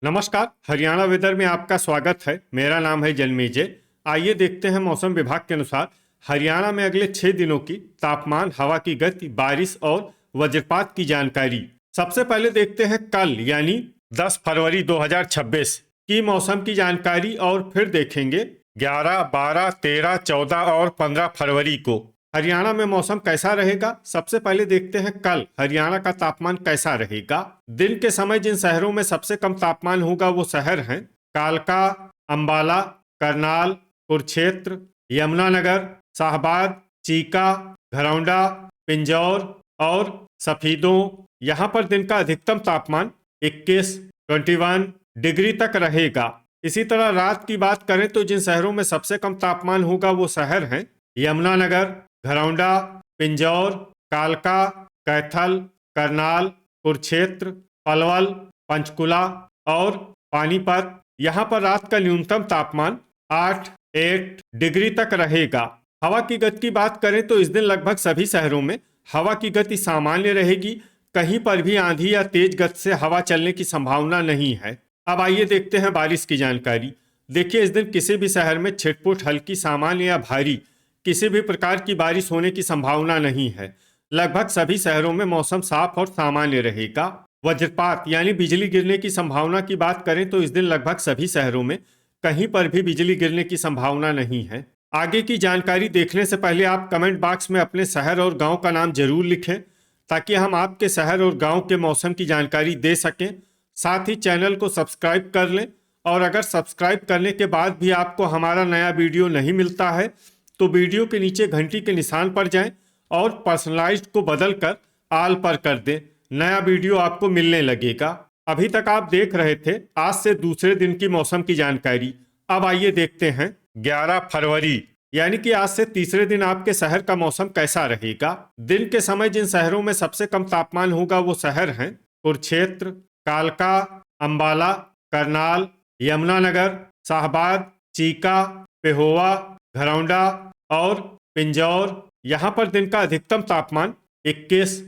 नमस्कार। हरियाणा वेदर में आपका स्वागत है। मेरा नाम है जन्मेजय। आइए देखते हैं मौसम विभाग के अनुसार हरियाणा में अगले 6 दिनों की तापमान, हवा की गति, बारिश और वज्रपात की जानकारी। सबसे पहले देखते हैं कल यानी 10 फरवरी 2026 की मौसम की जानकारी और फिर देखेंगे 11, 12, 13, 14 और 15 फरवरी को हरियाणा में मौसम कैसा रहेगा। सबसे पहले देखते हैं कल हरियाणा का तापमान कैसा रहेगा। दिन के समय जिन शहरों में सबसे कम तापमान होगा वो शहर हैं कालका, अंबाला, करनाल, कुरुक्षेत्र, यमुनानगर, शाहबाद, चीका, घरौंडा, पिंजौर और सफीदों। यहाँ पर दिन का अधिकतम तापमान 21 डिग्री तक रहेगा। इसी तरह रात की बात करें तो जिन शहरों में सबसे कम तापमान होगा वो शहर हैं यमुनानगर, घरौंडा, पिंजौर, कालका, कैथल, करनाल, कुरुक्षेत्र, पलवल, पंचकुला और पानीपत। यहाँ पर रात का न्यूनतम तापमान 8 डिग्री तक रहेगा। हवा की गति की बात करें तो इस दिन लगभग सभी शहरों में हवा की गति सामान्य रहेगी। कहीं पर भी आंधी या तेज गति से हवा चलने की संभावना नहीं है। अब आइए देखते हैं बारिश की जानकारी। देखिए, इस दिन किसी भी शहर में छिटपुट, हल्की, सामान्य या भारी किसी भी प्रकार की बारिश होने की संभावना नहीं है। लगभग सभी शहरों में मौसम साफ और सामान्य रहेगा। वज्रपात यानी बिजली गिरने की संभावना की बात करें तो इस दिन लगभग सभी शहरों में कहीं पर भी बिजली गिरने की संभावना नहीं है। आगे की जानकारी देखने से पहले आप कमेंट बॉक्स में अपने शहर और गांव का नाम जरूर लिखें ताकि हम आपके शहर और गांव के मौसम की जानकारी दे सकें। साथ ही चैनल को सब्सक्राइब कर लें और अगर सब्सक्राइब करने के बाद भी आपको हमारा नया वीडियो नहीं मिलता है तो वीडियो के नीचे घंटी के निशान पर जाएं और पर्सनलाइज्ड को बदलकर आल पर कर दें। नया वीडियो आपको मिलने लगेगा। अभी तक आप देख रहे थे आज से दूसरे दिन की मौसम की जानकारी। अब आइए देखते हैं 11 फरवरी यानी कि आज से तीसरे दिन आपके शहर का मौसम कैसा रहेगा। दिन के समय जिन शहरों में सबसे कम तापमान होगा वो शहर हैं कुरुक्षेत्र, कालका, अंबाला, करनाल, यमुनानगर, शाहबाद, चीका, पेहोवा, घरौंडा और पिंजौर। यहाँ पर दिन का अधिकतम तापमान 21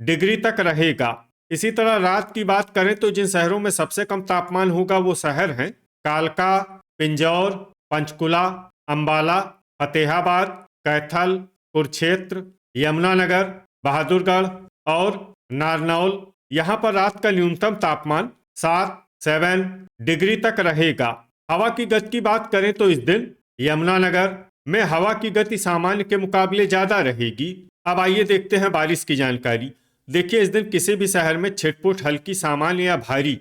डिग्री तक रहेगा। इसी तरह रात की बात करें तो जिन शहरों में सबसे कम तापमान होगा वो शहर हैं कालका, पिंजौर, पंचकुला, अंबाला, फतेहाबाद, कैथल, कुरुक्षेत्र, यमुनानगर, बहादुरगढ़ और नारनौल। यहाँ पर रात का न्यूनतम तापमान 7 डिग्री तक रहेगा। हवा की गति की बात करें तो इस दिन यमुनानगर में हवा की गति सामान्य के मुकाबले ज्यादा रहेगी। अब आइए देखते हैं बारिश की जानकारी। देखिए, इस दिन किसी भी शहर में छिटपुट, हल्की, सामान्य या भारी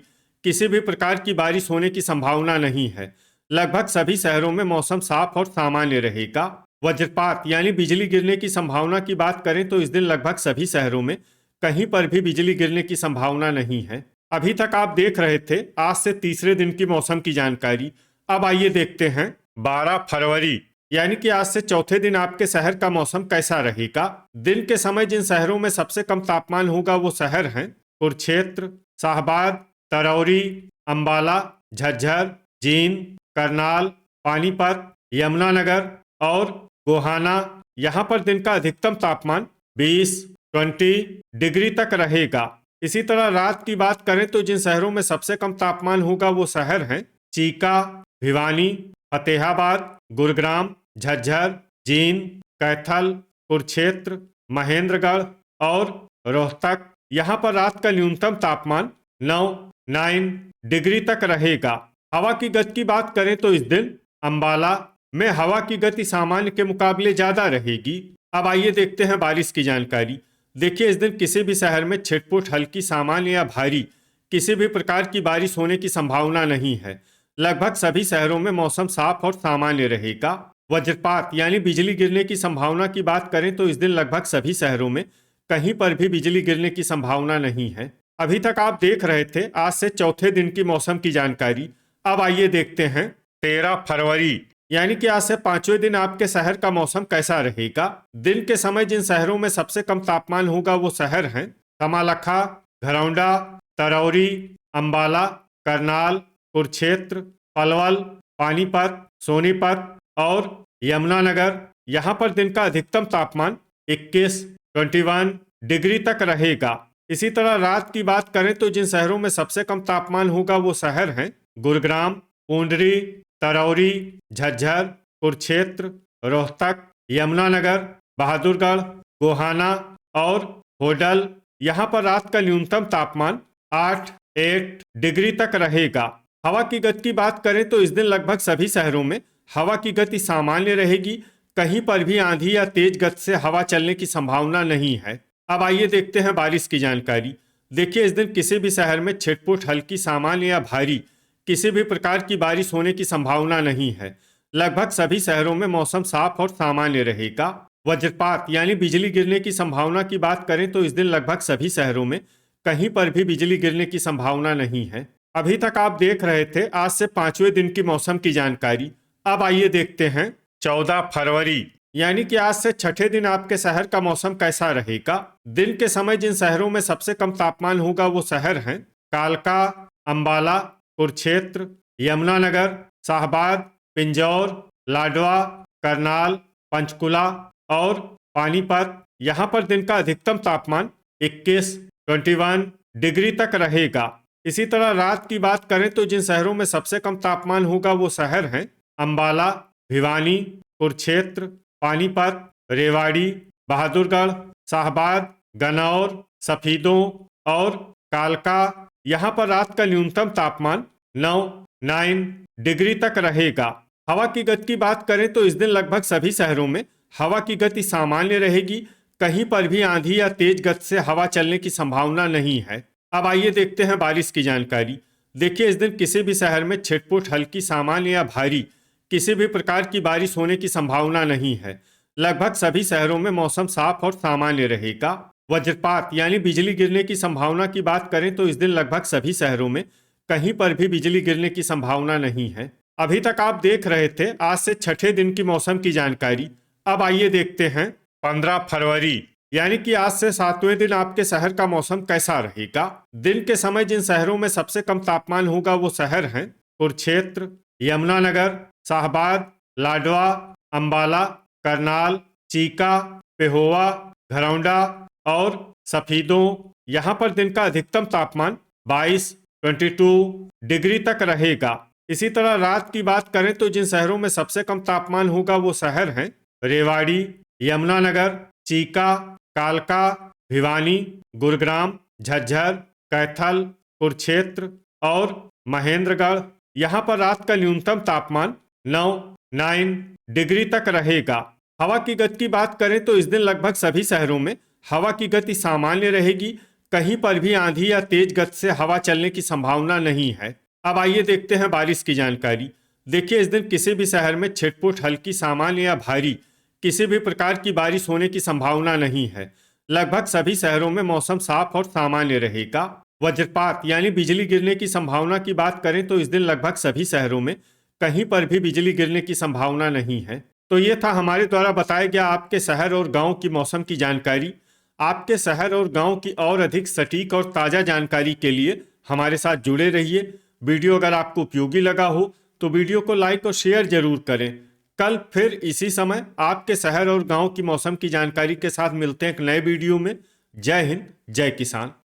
किसी भी प्रकार की बारिश होने की संभावना नहीं है। लगभग सभी शहरों में मौसम साफ और सामान्य रहेगा। वज्रपात यानी बिजली गिरने की संभावना की बात करें तो इस दिन लगभग सभी शहरों में कहीं पर भी बिजली गिरने की संभावना नहीं है। अभी तक आप देख रहे थे आज से तीसरे दिन की मौसम की जानकारी। अब आइए देखते हैं 12 फरवरी यानी कि आज से चौथे दिन आपके शहर का मौसम कैसा रहेगा। दिन के समय जिन शहरों में सबसे कम तापमान होगा वो शहर हैं कुरुक्षेत्र, शाहबाद, तरौरी, अंबाला, झज्जर, जींद, करनाल, पानीपत, यमुनानगर और गोहाना। यहाँ पर दिन का अधिकतम तापमान 20 डिग्री तक रहेगा। इसी तरह रात की बात करें तो जिन शहरों में सबसे कम तापमान होगा वो शहर हैं चीका, भिवानी, फतेहाबाद, गुरुग्राम, झज्जर, जींद, कैथल, कुरुक्षेत्र, महेंद्रगढ़ और रोहतक। यहाँ पर रात का न्यूनतम तापमान 9 डिग्री तक रहेगा। हवा की गति की बात करें तो इस दिन अंबाला में हवा की गति सामान्य के मुकाबले ज्यादा रहेगी। अब आइए देखते हैं बारिश की जानकारी। देखिए, इस दिन किसी भी शहर में छिटपुट, हल्की, सामान्य या भारी किसी भी प्रकार की बारिश होने की संभावना नहीं है। लगभग सभी शहरों में मौसम साफ और सामान्य रहेगा। वज्रपात यानी बिजली गिरने की संभावना की बात करें तो इस दिन लगभग सभी शहरों में कहीं पर भी बिजली गिरने की संभावना नहीं है। अभी तक आप देख रहे थे आज से चौथे दिन की मौसम की जानकारी। अब आइए देखते हैं 13 फरवरी यानी कि आज से पांचवें दिन आपके शहर का मौसम कैसा रहेगा। दिन के समय जिन शहरों में सबसे कम तापमान होगा वो शहर हैं कमालखा, घरौंडा, तरौरी, अंबाला, करनाल, कुरुक्षेत्र, पलवल, पानीपत, सोनीपत और यमुनानगर। यहाँ पर दिन का अधिकतम तापमान 21 डिग्री तक रहेगा। इसी तरह रात की बात करें तो जिन शहरों में सबसे कम तापमान होगा वो शहर हैं गुरुग्राम, पूंडरी, तरौरी, झज्जर, कुरुक्षेत्र, रोहतक, यमुनानगर, बहादुरगढ़, गोहाना और होडल। यहाँ पर रात का न्यूनतम तापमान 8 डिग्री तक रहेगा। हवा की गति की बात करें तो इस दिन लगभग सभी शहरों में हवा की गति सामान्य रहेगी। कहीं पर भी आंधी या तेज गति से हवा चलने की संभावना नहीं है। अब आइए देखते हैं बारिश की जानकारी। देखिए, इस दिन किसी भी शहर में छिटपुट हल्की, सामान्य या भारी किसी भी प्रकार की बारिश होने की संभावना नहीं है। लगभग सभी शहरों में मौसम साफ और सामान्य रहेगा। वज्रपात यानी बिजली गिरने की संभावना की बात करें तो इस दिन लगभग सभी शहरों में कहीं पर भी बिजली गिरने की संभावना नहीं है। अभी तक आप देख रहे थे आज से 5वें दिन की मौसम की जानकारी। अब आइए देखते हैं 14 फरवरी यानी कि आज से छठे दिन आपके शहर का मौसम कैसा रहेगा। दिन के समय जिन शहरों में सबसे कम तापमान होगा वो शहर हैं कालका, अंबाला, कुरुक्षेत्र, यमुनानगर, शाहबाद, पिंजौर, लाडवा, करनाल, पंचकुला और पानीपत। यहाँ पर दिन का अधिकतम तापमान 21 डिग्री तक रहेगा। इसी तरह रात की बात करें तो जिन शहरों में सबसे कम तापमान होगा वो शहर हैं अंबाला, भिवानी, कुरुक्षेत्र, पानीपत, रेवाड़ी, बहादुरगढ़, शाहबाद, गन्नौर, सफीदों और कालका। यहाँ पर रात का न्यूनतम तापमान 9 डिग्री तक रहेगा। हवा की गति की बात करें तो इस दिन लगभग सभी शहरों में हवा की गति सामान्य रहेगी। कहीं पर भी आंधी या तेज गति से हवा चलने की संभावना नहीं है। अब आइए देखते हैं बारिश की जानकारी। देखिए, इस दिन किसी भी शहर में छिटपुट हल्की, सामान्य या भारी किसी भी प्रकार की बारिश होने की संभावना नहीं है। लगभग सभी शहरों में मौसम साफ और सामान्य रहेगा। वज्रपात यानी बिजली गिरने की संभावना की बात करें तो इस दिन लगभग सभी शहरों में कहीं पर भी बिजली गिरने की संभावना नहीं है। अभी तक आप देख रहे थे आज से छठे दिन की मौसम की जानकारी। अब आइए देखते हैं 15 फरवरी यानी कि आज से 7वें दिन आपके शहर का मौसम कैसा रहेगा। दिन के समय जिन शहरों में सबसे कम तापमान होगा वो शहर हैं कुरुक्षेत्र, यमुनानगर, शाहबाद, लाडवा, अंबाला, करनाल, चीका, पेहोवा, घरौंडा और सफीदों। यहाँ पर दिन का अधिकतम तापमान 22 डिग्री तक रहेगा। इसी तरह रात की बात करें तो जिन शहरों में सबसे कम तापमान होगा वो शहर हैं रेवाड़ी, यमुनानगर, चीका, कालका, भिवानी, गुरुग्राम, झज्जर, कैथल, कुरुक्षेत्र और महेंद्रगढ़। यहाँ पर रात का न्यूनतम तापमान 9 डिग्री तक रहेगा। हवा की गति की बात करें तो इस दिन लगभग सभी शहरों में हवा की गति सामान्य रहेगी। कहीं पर भी आंधी या तेज गति से हवा चलने की संभावना नहीं है। अब आइए देखते हैं बारिश की जानकारी। देखिए, इस दिन किसी भी शहर में छिटपुट हल्की, सामान्य या भारी किसी भी प्रकार की बारिश होने की संभावना नहीं है। लगभग सभी शहरों में मौसम साफ और सामान्य रहेगा। वज्रपात यानी बिजली गिरने की संभावना की बात करें तो इस दिन लगभग सभी शहरों में कहीं पर भी बिजली गिरने की संभावना नहीं है। तो ये था हमारे द्वारा बताया गया आपके शहर और गांव की मौसम की जानकारी। आपके शहर और गांव की और अधिक सटीक और ताज़ा जानकारी के लिए हमारे साथ जुड़े रहिए। वीडियो अगर आपको उपयोगी लगा हो तो वीडियो को लाइक और शेयर जरूर करें। कल फिर इसी समय आपके शहर और गांव की मौसम की जानकारी के साथ मिलते हैं एक नए वीडियो में। जय हिंद, जय किसान।